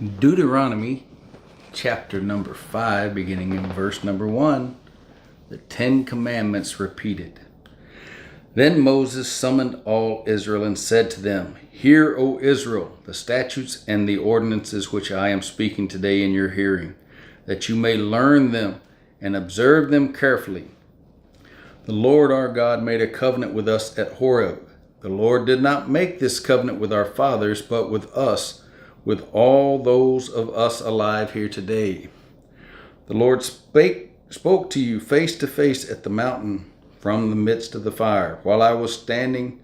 Deuteronomy chapter number 5, beginning in verse number 1, the 10 Commandments repeated. Then Moses summoned all Israel and said to them, Hear, O Israel, the statutes and the ordinances which I am speaking today in your hearing, that you may learn them and observe them carefully. The Lord our God made a covenant with us at Horeb. The Lord did not make this covenant with our fathers, but with us, with all those of us alive here today. The Lord spoke to you face to face at the mountain from the midst of the fire, while I was standing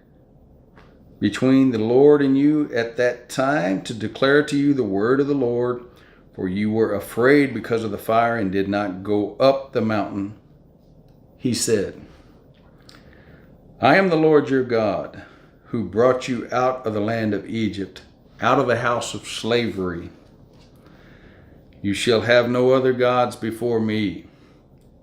between the Lord and you at that time to declare to you the word of the Lord, for you were afraid because of the fire and did not go up the mountain. He said, I am the Lord your God, who brought you out of the land of Egypt, out of the house of slavery. You shall have no other gods before me.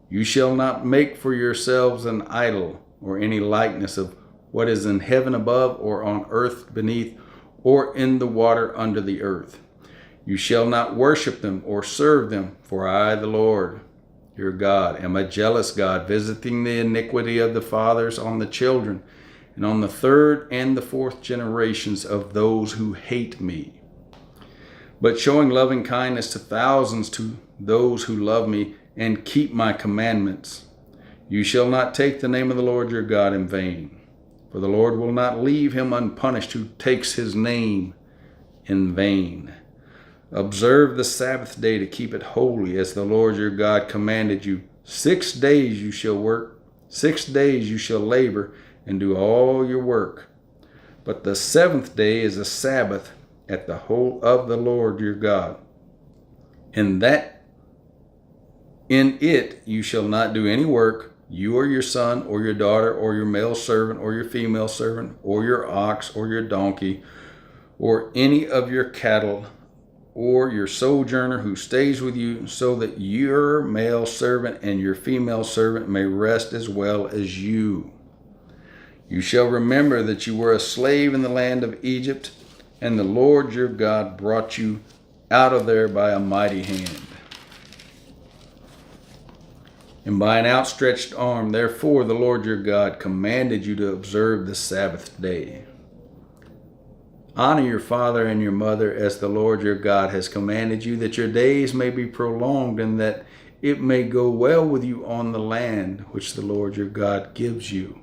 You shall not make for yourselves an idol or any likeness of what is in heaven above or on earth beneath or in the water under the earth. You shall not worship them or serve them, for I, the Lord, your God, am a jealous God, visiting the iniquity of the fathers on the children and on the third and the fourth generations of those who hate me, but showing loving kindness to thousands to those who love me and keep my commandments. You shall not take the name of the Lord your God in vain, for the Lord will not leave him unpunished who takes his name in vain. Observe the Sabbath day to keep it holy, as the Lord your God commanded you. 6 days you shall work, 6 days you shall labor and do all your work. But the seventh day is a Sabbath at the whole of the Lord your God. In it you shall not do any work, you or your son or your daughter or your male servant or your female servant or your ox or your donkey or any of your cattle or your sojourner who stays with you, so that your male servant and your female servant may rest as well as you. You shall remember that you were a slave in the land of Egypt, and the Lord your God brought you out of there by a mighty hand and by an outstretched arm. Therefore the Lord your God commanded you to observe the Sabbath day. Honor your father and your mother as the Lord your God has commanded you, that your days may be prolonged and that it may go well with you on the land which the Lord your God gives you.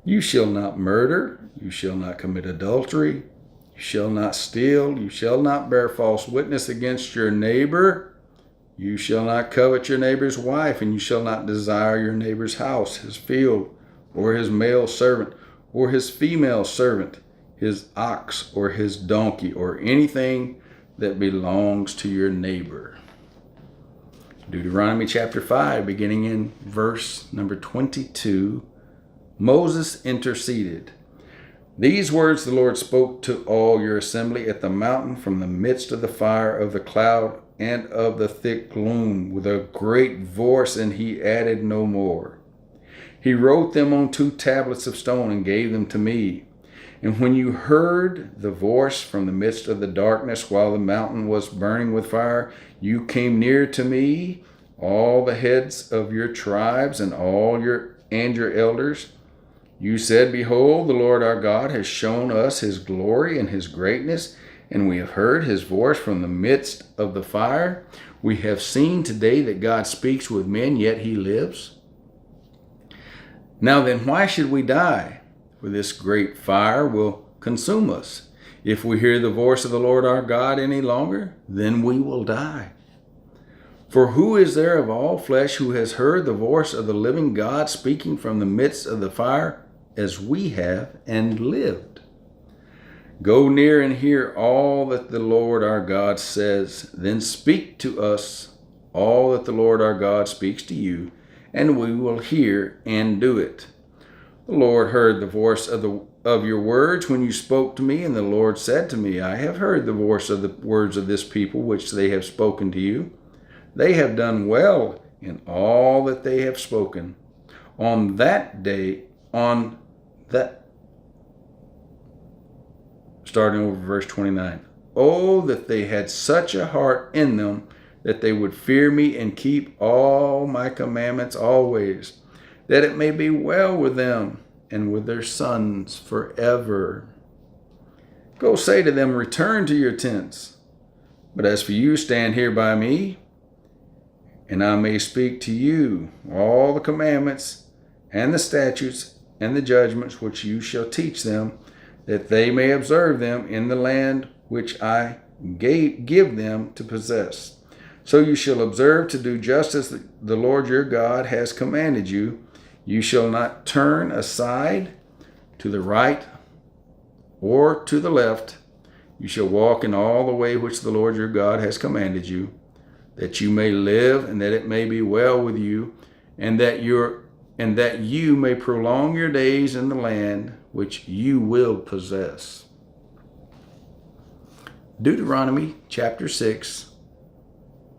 You shall not murder, you shall not commit adultery, you shall not steal, you shall not bear false witness against your neighbor, you shall not covet your neighbor's wife, and you shall not desire your neighbor's house, his field, or his male servant, or his female servant, his ox, or his donkey, or anything that belongs to your neighbor. Deuteronomy chapter 5, beginning in verse number 22, Moses interceded. These words the Lord spoke to all your assembly at the mountain from the midst of the fire of the cloud and of the thick gloom with a great voice, and he added no more. He wrote them on 2 tablets of stone and gave them to me. And when you heard the voice from the midst of the darkness while the mountain was burning with fire, you came near to me, all the heads of your tribes and your elders. You said, Behold, the Lord our God has shown us his glory and his greatness, and we have heard his voice from the midst of the fire. We have seen today that God speaks with men, yet he lives. Now then, why should we die? For this great fire will consume us. If we hear the voice of the Lord our God any longer, then we will die. For who is there of all flesh who has heard the voice of the living God speaking from the midst of the fire as we have and lived? Go near and hear all that the Lord our God says. Then speak to us all that the Lord our God speaks to you, and we will hear and do it. The Lord heard the voice of your words when you spoke to me, and the Lord said to me, I have heard the voice of the words of this people which they have spoken to you. They have done well in all that they have spoken. Starting over verse 29. Oh, that they had such a heart in them, that they would fear me and keep all my commandments always, that it may be well with them and with their sons forever. Go say to them, return to your tents. But as for you, stand here by me, and I may speak to you all the commandments and the statutes and the judgments which you shall teach them, that they may observe them in the land which I give them to possess. So you shall observe to do just as the Lord your God has commanded you. You shall not turn aside to the right or to the left. You shall walk in all the way which the Lord your God has commanded you, that you may live and that it may be well with you, and that you may prolong your days in the land which you will possess. Deuteronomy chapter 6,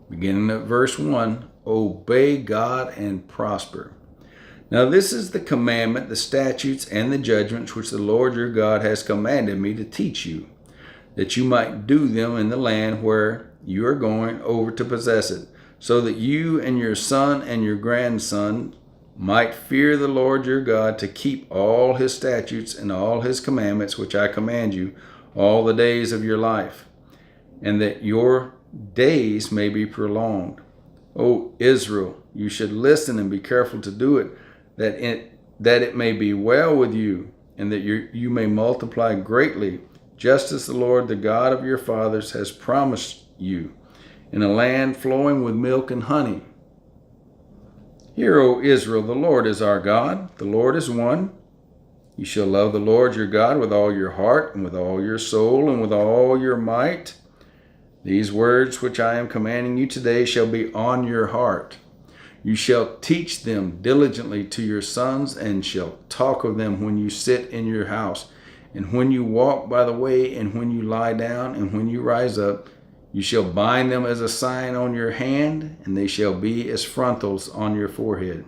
beginning at verse 1, obey God and prosper. Now this is the commandment, the statutes, and the judgments which the Lord your God has commanded me to teach you, that you might do them in the land where you are going over to possess it, so that you and your son and your grandson might fear the Lord your God, to keep all his statutes and all his commandments which I command you all the days of your life, and that your days may be prolonged. O Israel, you should listen and be careful to do it, that it may be well with you, and that you may multiply greatly, just as the Lord, the God of your fathers, has promised you, in a land flowing with milk and honey. Hear, O Israel, the Lord is our God, the Lord is one. You shall love the Lord your God with all your heart, and with all your soul, and with all your might. These words which I am commanding you today shall be on your heart. You shall teach them diligently to your sons, and shall talk of them when you sit in your house, and when you walk by the way, and when you lie down, and when you rise up. You shall bind them as a sign on your hand, and they shall be as frontals on your forehead.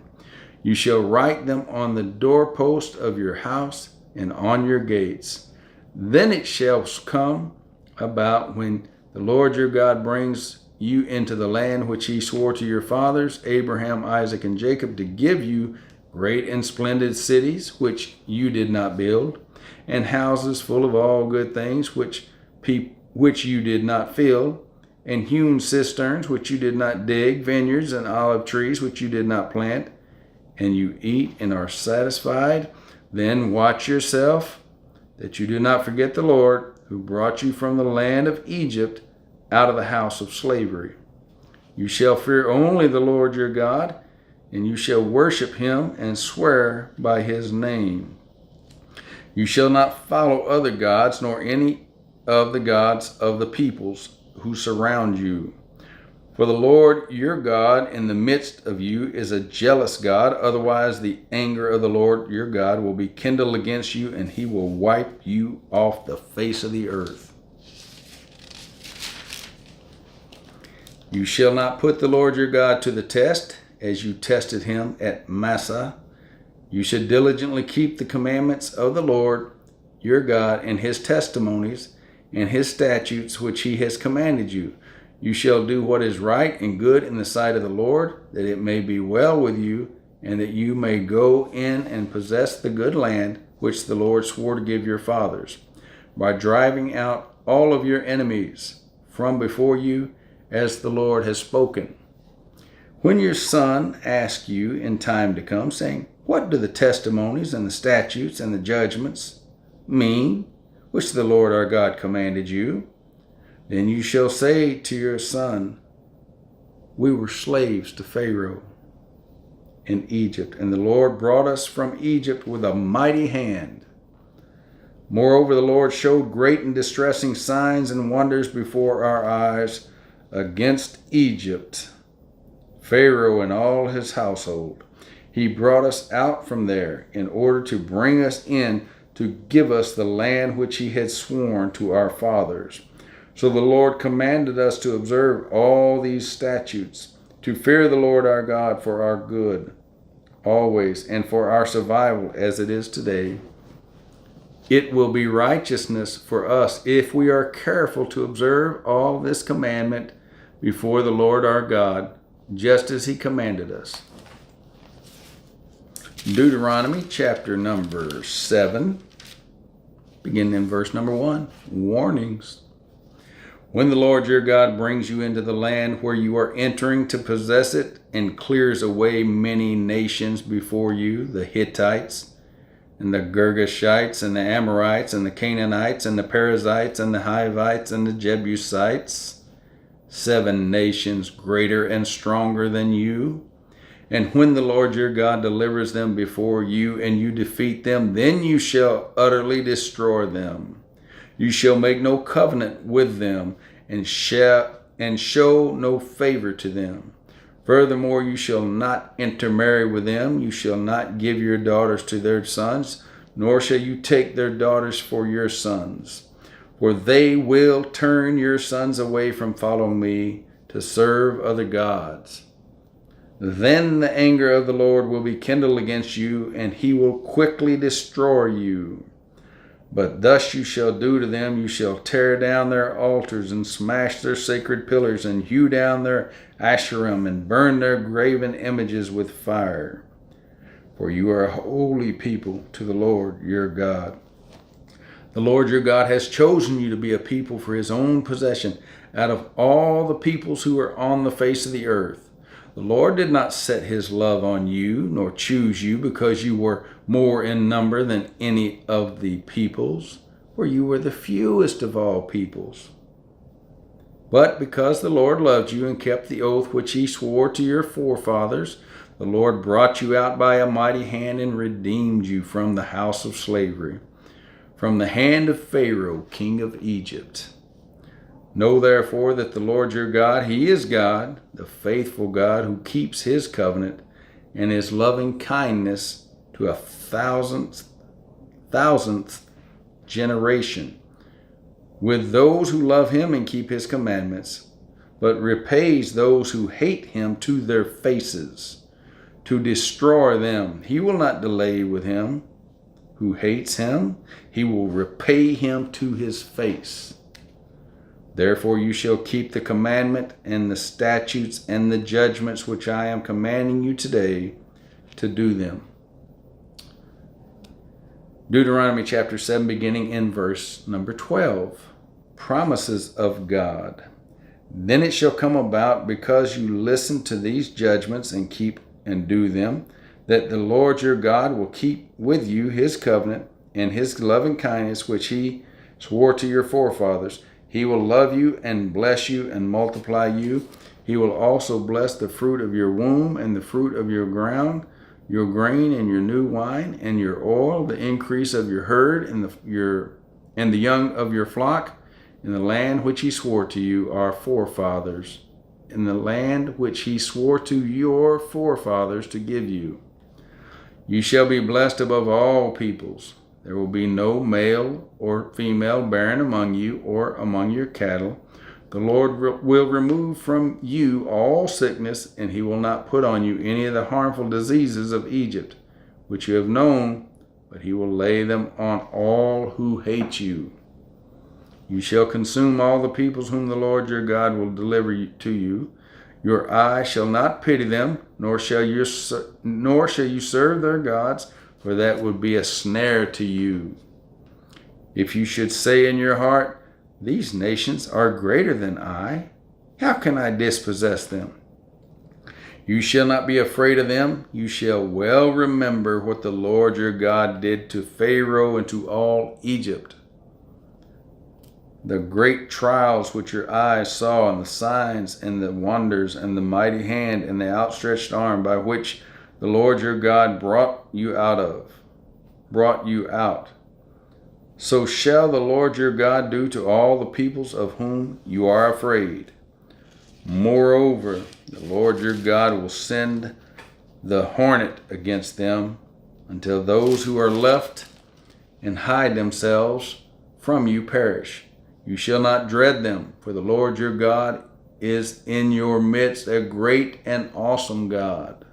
You shall write them on the doorpost of your house and on your gates. Then it shall come about, when the Lord your God brings you into the land which he swore to your fathers, Abraham, Isaac, and Jacob, to give you great and splendid cities which you did not build, and houses full of all good things which you did not fill, and hewn cisterns which you did not dig, vineyards and olive trees which you did not plant, and you eat and are satisfied. Then watch yourself, that you do not forget the Lord, who brought you from the land of Egypt, out of the house of slavery. You shall fear only the Lord your God, and you shall worship him and swear by his name. You shall not follow other gods, nor any of the gods of the peoples who surround you. For the Lord your God in the midst of you is a jealous God. Otherwise the anger of the Lord your God will be kindled against you, and he will wipe you off the face of the earth. You shall not put the Lord your God to the test, as you tested him at Massah. You should diligently keep the commandments of the Lord your God, and his testimonies and his statutes which he has commanded you. You shall do what is right and good in the sight of the Lord, that it may be well with you, and that you may go in and possess the good land which the Lord swore to give your fathers, by driving out all of your enemies from before you, as the Lord has spoken. When your son asks you in time to come, saying, what do the testimonies and the statutes and the judgments mean, which the Lord our God commanded you? Then you shall say to your son, we were slaves to Pharaoh in Egypt, and the Lord brought us from Egypt with a mighty hand. Moreover, the Lord showed great and distressing signs and wonders before our eyes against Egypt, Pharaoh and all his household. He brought us out from there in order to bring us in to give us the land which he had sworn to our fathers. So the Lord commanded us to observe all these statutes, to fear the Lord our God for our good always, and for our survival as it is today. It will be righteousness for us if we are careful to observe all this commandment before the Lord our God, just as he commanded us. Deuteronomy chapter number 7, beginning in verse number 1. Warnings. When the Lord your God brings you into the land where you are entering to possess it and clears away many nations before you, the Hittites and the Girgashites and the Amorites and the Canaanites and the Perizzites and the Hivites and the Jebusites, 7 nations greater and stronger than you. And when the Lord your God delivers them before you and you defeat them, then you shall utterly destroy them. You shall make no covenant with them and show no favor to them. Furthermore, you shall not intermarry with them. You shall not give your daughters to their sons, nor shall you take their daughters for your sons. For they will turn your sons away from following me to serve other gods. Then the anger of the Lord will be kindled against you, and he will quickly destroy you. But thus you shall do to them, you shall tear down their altars and smash their sacred pillars and hew down their Asherim and burn their graven images with fire. For you are a holy people to the Lord your God. The Lord your God has chosen you to be a people for his own possession out of all the peoples who are on the face of the earth. The Lord did not set his love on you, nor choose you because you were more in number than any of the peoples, for you were the fewest of all peoples. But because the Lord loved you and kept the oath which he swore to your forefathers, the Lord brought you out by a mighty hand and redeemed you from the house of slavery, from the hand of Pharaoh, king of Egypt. Know therefore that the Lord your God, he is God, the faithful God who keeps his covenant and his loving kindness to a thousandth generation with those who love him and keep his commandments, but repays those who hate him to their faces, to destroy them. He will not delay with him who hates him. He will repay him to his face. Therefore you shall keep the commandment and the statutes and the judgments which I am commanding you today to do them. Deuteronomy chapter 7, beginning in verse number 12. Promises of God. Then it shall come about, because you listen to these judgments and keep and do them, that the Lord your God will keep with you his covenant and his loving kindness which he swore to your forefathers. He will love you and bless you and multiply you. He will also bless the fruit of your womb and the fruit of your ground, your grain and your new wine and your oil, the increase of your herd and the young of your flock, in the land which he swore to you, our forefathers, in the land which he swore to your forefathers to give you. You shall be blessed above all peoples. There will be no male or female barren among you or among your cattle. The Lord will remove from you all sickness, and he will not put on you any of the harmful diseases of Egypt, which you have known, but he will lay them on all who hate you. You shall consume all the peoples whom the Lord your God will deliver to you. Your eye shall not pity them, nor shall you serve their gods, for that would be a snare to you. If you should say in your heart, these nations are greater than I, how can I dispossess them? You shall not be afraid of them. You shall well remember what the Lord your God did to Pharaoh and to all Egypt, the great trials which your eyes saw, and the signs and the wonders and the mighty hand and the outstretched arm by which the Lord your God brought you out. So shall the Lord your God do to all the peoples of whom you are afraid. Moreover, the Lord your God will send the hornet against them until those who are left and hide themselves from you perish. You shall not dread them, for the Lord your God is in your midst, a great and awesome God.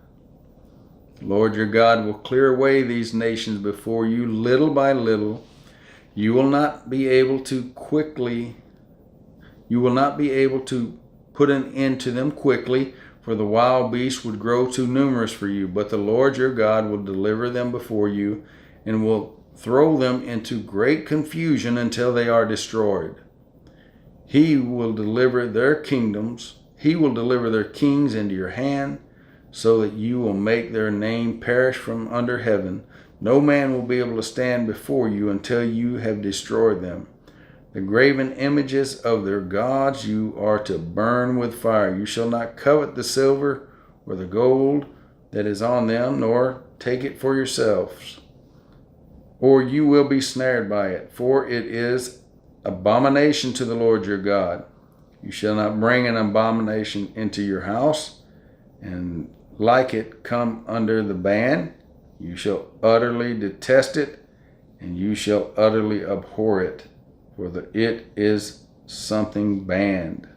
The Lord your God will clear away these nations before you little by little, You will not be able to put an end to them quickly, for the wild beasts would grow too numerous for you. But the Lord your God will deliver them before you, and will throw them into great confusion until they are destroyed. He will deliver their kings into your hand, so that you will make their name perish from under heaven. No man will be able to stand before you until you have destroyed them. The graven images of their gods you are to burn with fire. You shall not covet the silver or the gold that is on them, nor take it for yourselves, or you will be snared by it, for it is abomination to the Lord your God. You shall not bring an abomination into your house, and like it come under the ban. You shall utterly detest it, and you shall utterly abhor it, for it is something banned.